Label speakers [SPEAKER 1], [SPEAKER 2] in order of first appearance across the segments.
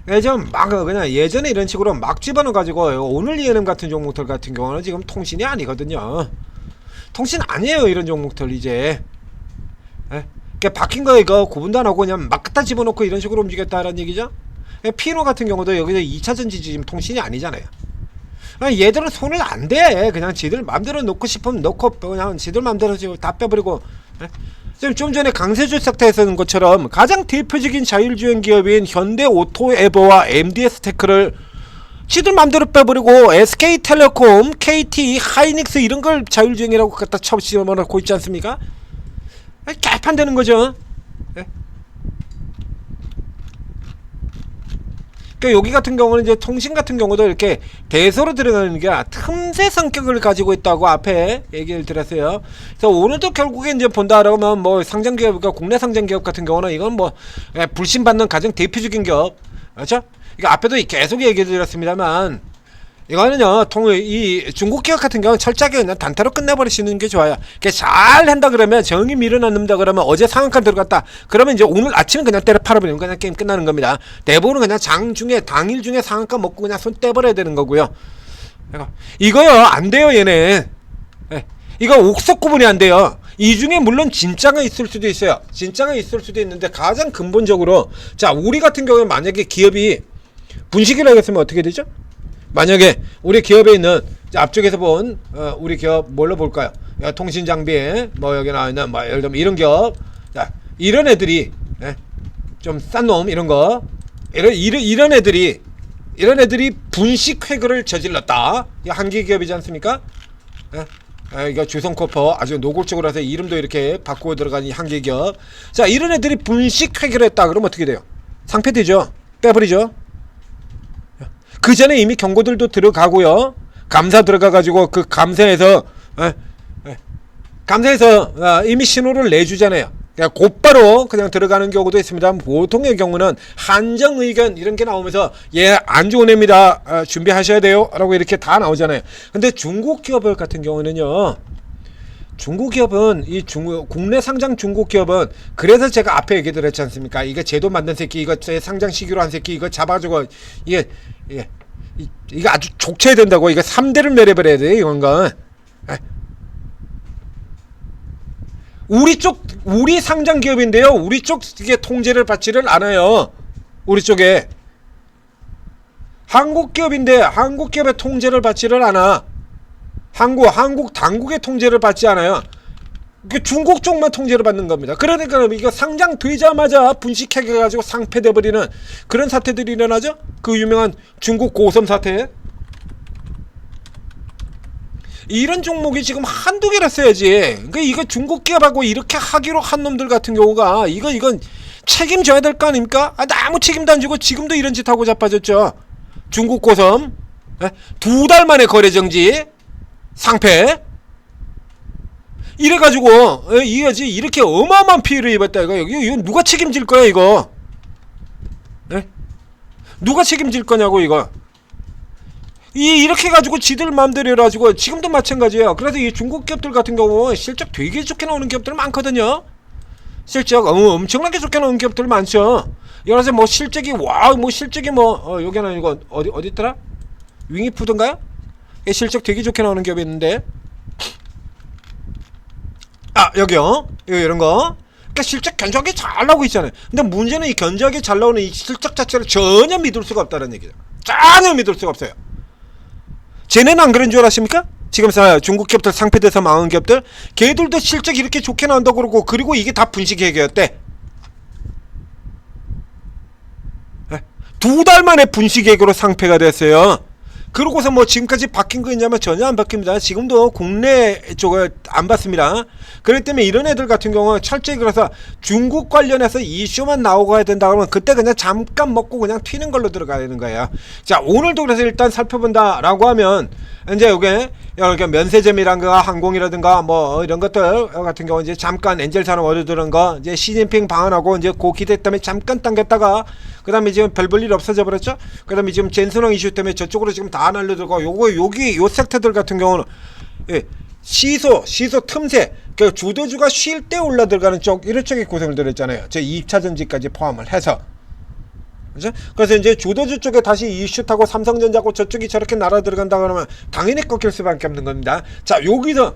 [SPEAKER 1] 예전 막 그냥 예전에 이런 식으로 막 집어넣어 가지고 오늘 ENM 같은 종목들 같은 경우는 지금 통신이 아니거든요. 통신 아니에요 이런 종목들 이제. 예? 그러니까 박힌 거 이거 구분도 안 하고 그냥 막 갖다 집어넣고 이런 식으로 움직였다라는 얘기죠. 피노 같은 경우도 여기서 2차전지 지금 통신이 아니잖아요. 얘들은 손을 안 대. 그냥 지들 맘대로 넣고 싶으면 넣고 그냥 지들 맘대로 다 빼버리고. 좀 전에 강세주 섹터에서는 것처럼 가장 대표적인 자율주행 기업인 현대오토에버와 MD스테크를 지들 맘대로 빼버리고 SK텔레콤, KT, 하이닉스 이런 걸 자율주행이라고 갖다 쳐집어넣고 있지 않습니까? 개판되는 거죠. 그러니까 여기 같은 경우는 이제 통신 같은 경우도 이렇게 대서로 들어가는 게 틈새 성격을 가지고 있다고 앞에 얘기를 드렸어요. 그래서 오늘도 결국에 이제 본다라고 하면 뭐 상장기업, 그러니까 국내 상장기업 같은 경우는 이건 뭐 불신받는 가장 대표적인 기업, 그렇죠? 이거 앞에도 계속 얘기 드렸습니다만 이거는요, 이 중국 기업 같은 경우는 철저하게 그냥 단타로 끝내버리시는 게 좋아요. 잘 한다 그러면, 정이 밀어넣는다 그러면, 어제 상한가 들어갔다 그러면 이제 오늘 아침에 그냥 때려 팔아버리면 그냥 게임 끝나는 겁니다. 대부분은 그냥 당일 중에 상한가 먹고 그냥 손 떼버려야 되는 거고요. 이거요, 안 돼요, 얘네. 이거 옥석 구분이 안 돼요. 이 중에 물론 진짜가 있을 수도 있어요. 진짜가 있을 수도 있는데, 가장 근본적으로, 자, 우리 같은 경우에 만약에 기업이 분식이라고 했으면 어떻게 되죠? 만약에 우리 기업에 있는 앞쪽에서 본 우리 기업 뭘로 볼까요? 통신장비 뭐 여기 나와있는 뭐 예를 들면 이런 기업, 자 이런 애들이 좀 싼 놈 이런 거 이런 애들이 분식 획을 저질렀다. 이거 한기 기업이지 않습니까? 이거 주성코퍼 아주 노골적으로 해서 이름도 이렇게 바꾸고 들어간 이 한기 기업. 자 이런 애들이 분식 획을 했다. 그러면 어떻게 돼요? 상폐되죠. 빼버리죠. 그 전에 이미 경고들도 들어가고요. 감사 들어가가지고 그 감사에서 이미 신호를 내주잖아요. 그냥 곧바로 그냥 들어가는 경우도 있습니다. 보통의 경우는 한정 의견 이런 게 나오면서 안 좋은 애입니다. 준비하셔야 돼요. 라고 이렇게 다 나오잖아요. 근데 중국 기업들 같은 경우는요. 중국 기업은 국내 상장 중국 기업은 그래서 제가 앞에 얘기들 했지 않습니까? 이거 제도 만든 새끼, 이거 상장 시기로 한 새끼, 이거 잡아주고 이거 아주 족쳐야 된다고. 이거 3대를 내려버려야 돼 이건가. 우리 상장 기업인데요. 우리 쪽 이게 통제를 받지를 않아요. 우리 쪽에 한국 기업인데 한국 기업의 통제를 받지를 않아. 한국 당국의 통제를 받지 않아요. 중국 쪽만 통제를 받는 겁니다. 그러니까 이거 상장되자마자 분식해가지고 상폐돼버리는 그런 사태들이 일어나죠. 그 유명한 중국 고섬 사태. 이런 종목이 지금 한두 개랬어야지. 그러니까 이거 중국 기업하고 이렇게 하기로 한 놈들 같은 경우가 이건 책임져야 될 거 아닙니까? 아무 책임도 안 지고 지금도 이런 짓 하고 자빠졌죠. 중국 고섬 2달 만에 거래 정지, 상폐. 이래가지고 이렇게 어마어마한 피해를 입었다. 이거 누가 책임질 거야 이거? 누가 책임질 거냐고 이거? 이렇게 가지고 지들 마음대로 해가지고 지금도 마찬가지예요. 그래서 이 중국 기업들 같은 경우 실적 되게 좋게 나오는 기업들 많거든요. 실적 엄청나게 좋게 나오는 기업들 많죠. 여기서 뭐 실적이 여기는 이거 어디 있더라? 윙이푸드인가요? 실적 되게 좋게 나오는 기업이 있는데. 여기요. 이런 거. 그러니까 실적 견조하게 잘 나오고 있잖아요. 근데 문제는 이 견조하게 잘 나오는 이 실적 자체를 전혀 믿을 수가 없다는 얘기죠. 전혀 믿을 수가 없어요. 쟤네는 안 그런 줄 아십니까? 지금 중국 기업들 상폐돼서 망한 기업들, 걔들도 실적 이렇게 좋게 나온다고 그러고, 그리고 이게 다 분식회계였대. 2달 만에 분식회계로 상폐가 됐어요. 그러고서 뭐 지금까지 바뀐 거 있냐면 전혀 안 바뀝니다. 지금도 국내 쪽을 안 받습니다. 그렇기 때문에 이런 애들 같은 경우는 철저히 그래서 중국 관련해서 이슈만 나오고 해야 된다 그러면 그때 그냥 잠깐 먹고 그냥 튀는 걸로 들어가야 되는 거예요. 자, 오늘도 그래서 일단 살펴본다 라고 하면 이제 여기 면세점이란가 항공이라든가 뭐 이런 것들 같은 경우 이제 잠깐 엔젤 산업 얻어들은 거 이제 시진핑 방한하고 이제 그 기대 때문에 잠깐 당겼다가 그 다음에 지금 별 볼 일 없어져 버렸죠. 그 다음에 지금 젠슨왕 이슈 때문에 저쪽으로 지금 다 날려들고 여기 요 섹터들 같은 경우는 시소 틈새 그 주도주가 쉴 때 올라 들어가는 쪽 이런 쪽에 고생을 들었잖아요. 저 2차 전지까지 포함을 해서 그죠? 그래서 이제 주도주 쪽에 다시 이슈타고 삼성전자고 저쪽이 저렇게 날아 들어간다 그러면 당연히 꺾일 수밖에 없는 겁니다. 자, 여기서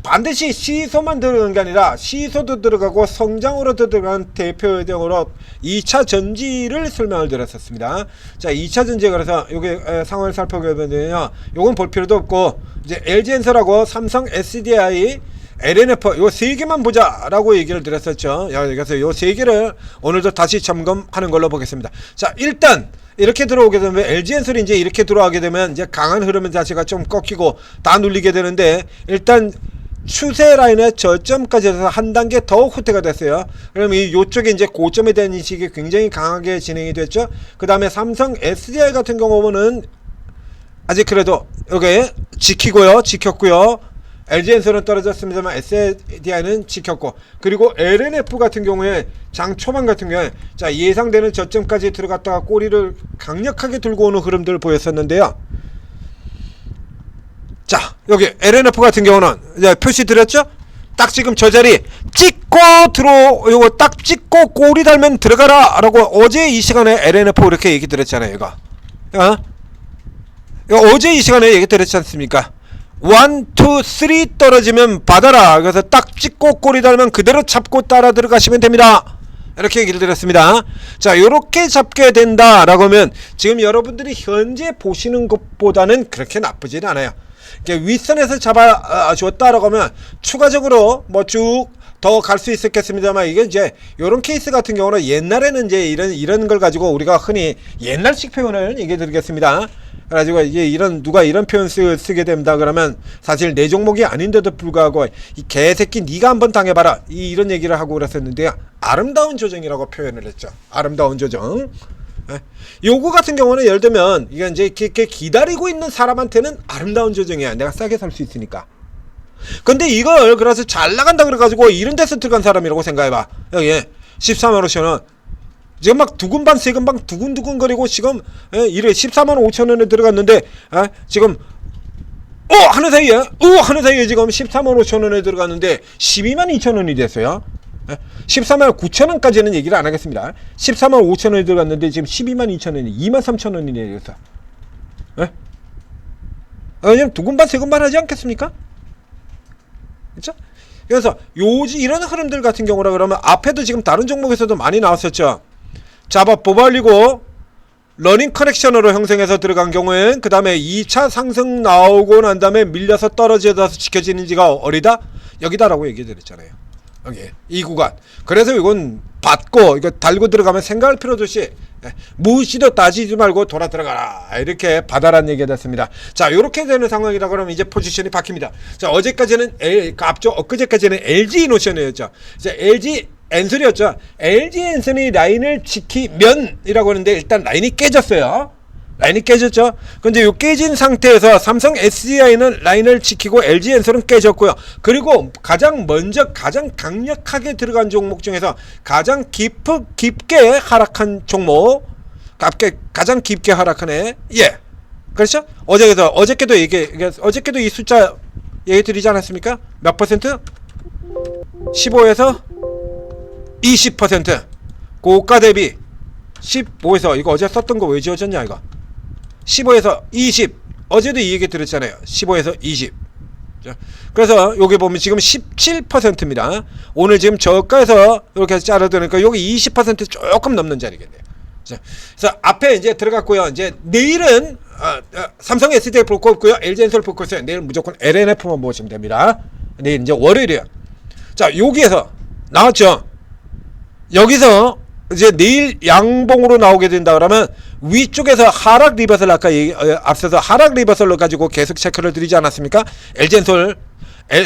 [SPEAKER 1] 반드시 시소만 들어가는 게 아니라 시소도 들어가고 성장으로 들어간 대표 예정으로 2차 전지를 설명을 드렸었습니다. 자, 2차 전지 그래서 여기 상황을 살펴보면요, 요건 볼 필요도 없고 이제 LG엔솔하고 삼성 SDI LNF 요 세 개만 보자라고 얘기를 드렸었죠. 그래서 요 세 개를 오늘도 다시 점검하는 걸로 보겠습니다. 자, 일단 이렇게 들어오게 되면 LG엔솔이 이제 이렇게 들어가게 되면 이제 강한 흐름 자체가 좀 꺾이고 다 눌리게 되는데, 일단 추세 라인의 저점까지 해서 한 단계 더 후퇴가 됐어요. 그럼 이 요쪽에 이제 고점에 대한 인식이 굉장히 강하게 진행이 됐죠. 그 다음에 삼성 SDI 같은 경우는 아직 그래도 여기 지켰고요. LG엔솔은 떨어졌습니다만 SDI는 지켰고, 그리고 LNF 같은 경우에 장 초반 같은 경우에 자, 예상되는 저점까지 들어갔다가 꼬리를 강력하게 들고 오는 흐름들을 보였었는데요. 자, 여기 LNF 같은 경우는 이제 표시 드렸죠? 딱 지금 저 자리 찍고 요거 딱 찍고 꼬리 달면 들어가라 라고 어제 이 시간에 LNF 이렇게 얘기 드렸잖아요. 이거 어제 이 시간에 얘기 드렸지 않습니까? 1, 2, 3 떨어지면 받아라. 그래서 딱 찍고 꼬리 달면 그대로 잡고 따라 들어가시면 됩니다. 이렇게 얘기를 드렸습니다. 자, 요렇게 잡게 된다라고 하면 지금 여러분들이 현재 보시는 것보다는 그렇게 나쁘진 않아요. 윗선에서 잡아줬다라고 하면 추가적으로 뭐 쭉 더 갈 수 있었겠습니다만, 이게 이제 요런 케이스 같은 경우는 옛날에는 이제 이런 걸 가지고 우리가 흔히 옛날식 표현을 얘기해 드리겠습니다. 그래가지고 이게 누가 이런 표현 쓰게 됩니다. 그러면 사실 내 종목이 아닌데도 불구하고 이 개새끼 니가 한번 당해봐라 이런 얘기를 하고 그랬었는데요. 아름다운 조정이라고 표현을 했죠. 아름다운 조정. 요거 같은 경우는 예를 들면 이게 이제 이렇게 기다리고 있는 사람한테는 아름다운 조정이야. 내가 싸게 살 수 있으니까. 근데 이걸 그래서 잘 나간다 그래가지고 이런 데서 들어간 사람이라고 생각해봐. 여기 14만 5천원 지금 막 두근반 세근반 두근두근 거리고 지금 이래 14만 5천원에 들어갔는데 지금 하는 사이에 지금 14만 5천원에 들어갔는데 12만 2천원이 됐어요. 14만 9천원까지는 얘기를 안 하겠습니다. 14만 5천원에 들어갔는데 지금 12만 2천원이 2만 3천원이 내렸어. 그냥 두근반 세근반 하지 않겠습니까? 그렇죠? 그래서 이런 흐름들 같은 경우라 그러면 앞에도 지금 다른 종목에서도 많이 나왔었죠. 잡아 뽑아올리고 러닝 커넥션으로 형성해서 들어간 경우엔 그 다음에 2차 상승 나오고 난 다음에 밀려서 떨어져서 지켜지는지가 어리다? 여기다라고 얘기 드렸잖아요. 여기 이 구간. 그래서 이건 받고 이거 달고 들어가면 생각할 필요도 없이 무시도 따지지 말고 돌아 들어가라 이렇게 받아란 얘기가 됐습니다. 자, 이렇게 되는 상황이라 그러면 이제 포지션이 바뀝니다. 자, 어제까지는 엊그제까지는 LG이노션이었죠. 이제 LG엔솔이었죠. LG엔솔이 라인을 지키면이라고 하는데 일단 라인이 깨졌어요. 라인이 깨졌죠. 근데 요 깨진 상태에서 삼성 SDI는 라인을 지키고 LG엔솔은 깨졌고요. 그리고 가장 강력하게 들어간 종목 중에서 가장 깊게 하락한 종목, 가장 깊게 하락하네. 예, 그렇죠? 어저께도 이 숫자 얘기 드리지 않았습니까? 몇 퍼센트? 15에서 20%. 고가 대비 15에서 이거 어제 썼던 거 왜 지워졌냐 이거. 15에서 20. 어제도 이 얘기 들었잖아요. 15에서 20. 그래서 여기 보면 지금 17%입니다. 오늘 지금 저가에서 이렇게 해서 자르드니까 여기 20% 조금 넘는 자리겠네요. 그래서 앞에 이제 들어갔고요. 이제 내일은 삼성 SDI 볼 거 없고요. LG엔솔 볼 거 있어요. 내일 무조건 LNF만 보시면 됩니다. 내일 이제 월요일이에요. 자, 여기에서 나왔죠. 여기서 이제 내일 양봉으로 나오게 된다 그러면 위쪽에서 하락 리버설 앞서서 하락 리버설로 가지고 계속 체크를 드리지 않았습니까? LG엔솔,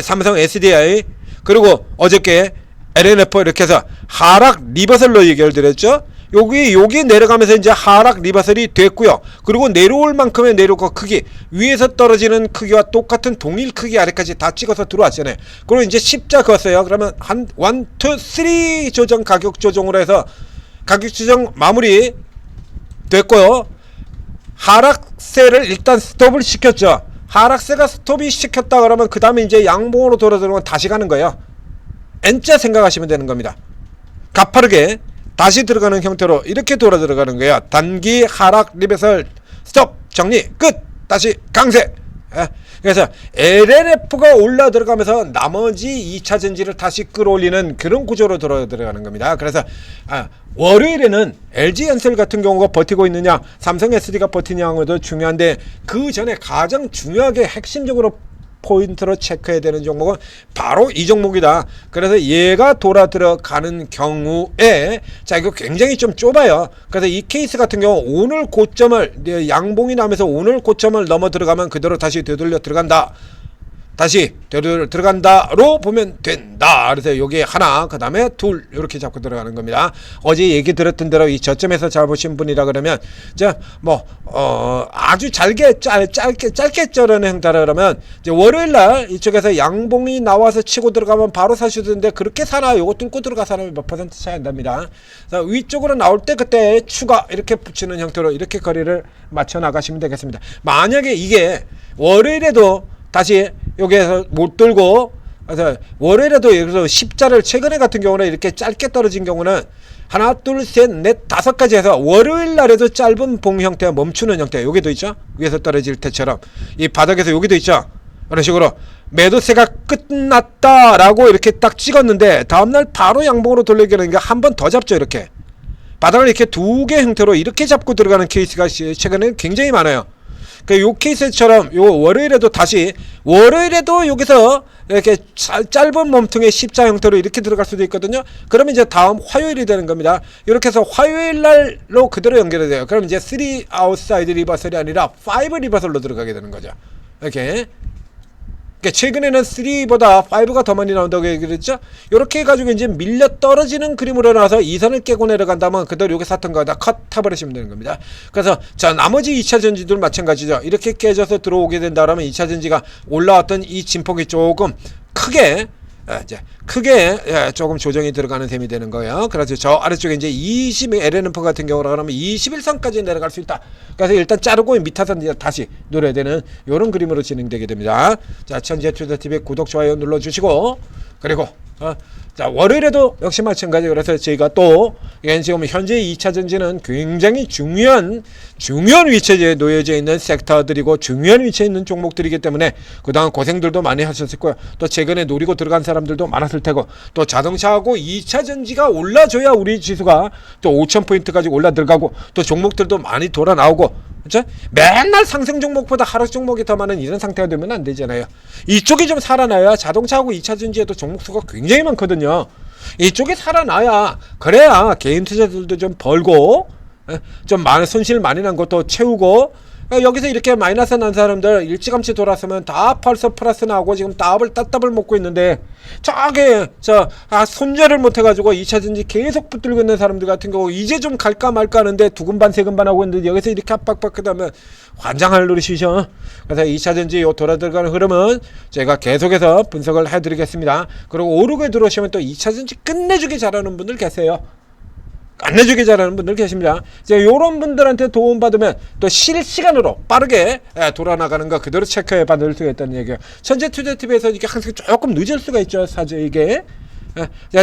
[SPEAKER 1] 삼성 SDI 그리고 어저께 LNF 이렇게 해서 하락 리버설로 얘기를 드렸죠. 여기 내려가면서 이제 하락 리버설이 됐고요. 그리고 내려올 만큼의 내려올 크기, 위에서 떨어지는 크기와 똑같은 동일 크기 아래까지 다 찍어서 들어왔잖아요. 그리고 이제 십자 그었어요. 그러면 한 1, 2, 3 조정, 가격 조정으로 해서 가격 조정 마무리 됐고요. 하락세를 일단 스톱을 시켰죠. 하락세가 스톱이 시켰다 그러면 그 다음에 이제 양봉으로 돌아들어오면 다시 가는 거예요. N자 생각하시면 되는 겁니다. 가파르게 다시 들어가는 형태로 이렇게 돌아 들어가는 거예요. 단기 하락 리베설 스톱 정리 끝 다시 강세. 그래서 LLF가 올라 들어가면서 나머지 2차 전지를 다시 끌어올리는 그런 구조로 들어가는 겁니다. 그래서 월요일에는 LG엔솔 같은 경우가 버티고 있느냐, 삼성 SD가 버티냐도 중요한데 그 전에 가장 중요하게 핵심적으로 포인트로 체크해야 되는 종목은 바로 이 종목이다. 그래서 얘가 돌아 들어가는 경우에 자 이거 굉장히 좀 좁아요. 그래서 이 케이스 같은 경우 오늘 고점을 양봉이 나면서 오늘 고점을 넘어 들어가면 그대로 다시 되돌려 들어간다. 다시 들어간다로 보면 된다. 그래서 여기 하나, 그 다음에 둘 이렇게 잡고 들어가는 겁니다. 어제 얘기 들었던 대로 이 저점에서 잡으신 분이라 그러면 아주 짧게 자르는 행태라 그러면 이제 월요일날 이쪽에서 양봉이 나와서 치고 들어가면 바로 사시던데 그렇게 사나 요거 뚫고 들어가 사람이 몇 퍼센트 차이 안 납니다. 그래서 위쪽으로 나올 때 그때 추가 이렇게 붙이는 형태로 이렇게 거리를 맞춰 나가시면 되겠습니다. 만약에 이게 월요일에도 다시 여기에서 못 들고 그래서 월요일에도 여기서 십자를 최근에 같은 경우는 이렇게 짧게 떨어진 경우는 하나 둘 셋 넷 다섯 가지 해서 월요일 날에도 짧은 봉 형태와 멈추는 형태 여기도 있죠. 위에서 떨어질 때처럼 이 바닥에서 여기도 있죠. 그런 식으로 매도세가 끝났다라고 이렇게 딱 찍었는데 다음날 바로 양봉으로 돌려기는 한 번 더 잡죠. 이렇게 바닥을 이렇게 두 개 형태로 이렇게 잡고 들어가는 케이스가 최근에 굉장히 많아요. 요 케이스처럼 요 월요일에도 다시 월요일에도 여기서 이렇게 짧은 몸통의 십자 형태로 이렇게 들어갈 수도 있거든요. 그러면 이제 다음 화요일이 되는 겁니다. 이렇게 해서 화요일 날로 그대로 연결이 돼요. 그럼 이제 3 아웃사이드 리버설이 아니라 5 리버설로 들어가게 되는 거죠. 이렇게. 그러니까 최근에는 3보다 5가 더 많이 나온다고 얘기를 했죠. 이렇게 해가지고 이제 밀려 떨어지는 그림으로 나와서 2선을 깨고 내려간다면 그대로 여기 샀던 거 다 컷 타버리시면 되는 겁니다. 그래서 자 나머지 2차 전지들 마찬가지죠. 이렇게 깨져서 들어오게 된다 그러면 2차 전지가 올라왔던 이 진폭이 조금 크게 조금 조정이 들어가는 셈이 되는 거예요. 그래서 저 아래쪽에 이제 20 LNF 같은 경우라 그러면 21선까지 내려갈 수 있다. 그래서 일단 자르고 밑에서 이제 다시 노려야 되는 이런 그림으로 진행되게 됩니다. 자, 천재투자TV 구독, 좋아요 눌러주시고 그리고 자 월요일에도 역시 마찬가지. 그래서 저희가 또 지금 현재 2차 전지는 굉장히 중요한 위치에 놓여져 있는 섹터들이고 중요한 위치에 있는 종목들이기 때문에 그동안 고생들도 많이 하셨을 거예요. 또 최근에 노리고 들어간 사람들도 많았을 테고 또 자동차하고 2차 전지가 올라줘야 우리 지수가 또 5,000포인트까지 올라 들어가고 또 종목들도 많이 돌아 나오고 그렇죠? 맨날 상승 종목보다 하락 종목이 더 많은 이런 상태가 되면 안 되잖아요. 이쪽이 좀 살아나야 자동차하고 2차 전지에도 종목 수가 굉장히 많거든요. 이쪽이 살아나야 그래야 개인 투자들도 좀 벌고 좀 많은 손실 많이 난 것도 채우고 여기서 이렇게 마이너스 난 사람들 일찌감치 돌았으면 다 벌써 플러스 나오고 지금 따블 먹고 있는데 저게 손절을 못 해가지고 2차 전지 계속 붙들고 있는 사람들 같은 경우 이제 좀 갈까 말까 하는데 두근반 세근반 하고 있는데 여기서 이렇게 압박받게 환장할 노릇이죠. 그래서 2차 전지 돌아 들어가는 흐름은 제가 계속해서 분석을 해드리겠습니다. 그리고 오르게 들어오시면 또 2차 전지 끝내주기 잘하는 분들 계세요. 안내주기 잘하는 분들 계십니다. 이제 요런 분들한테 도움받으면 또 실시간으로 빠르게 돌아나가는 거 그대로 체크해 받을 수가 있다는 얘기예요. 천재투자TV에서 이게 항상 조금 늦을 수가 있죠. 사실 이게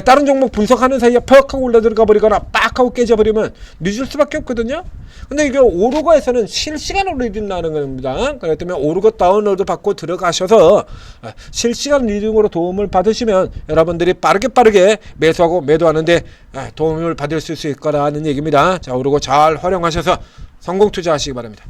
[SPEAKER 1] 다른 종목 분석하는 사이에 퍽 하고 올라 들어가 버리거나 빡 하고 깨져버리면 늦을 수밖에 없거든요. 근데 이게 오르고에서는 실시간으로 리딩나는 겁니다. 그렇기 때문에 오르고 다운로드 받고 들어가셔서 실시간 리딩으로 도움을 받으시면 여러분들이 빠르게 매수하고 매도하는데 도움을 받을 수 있을 거라는 얘기입니다. 자, 오르고 잘 활용하셔서 성공 투자하시기 바랍니다.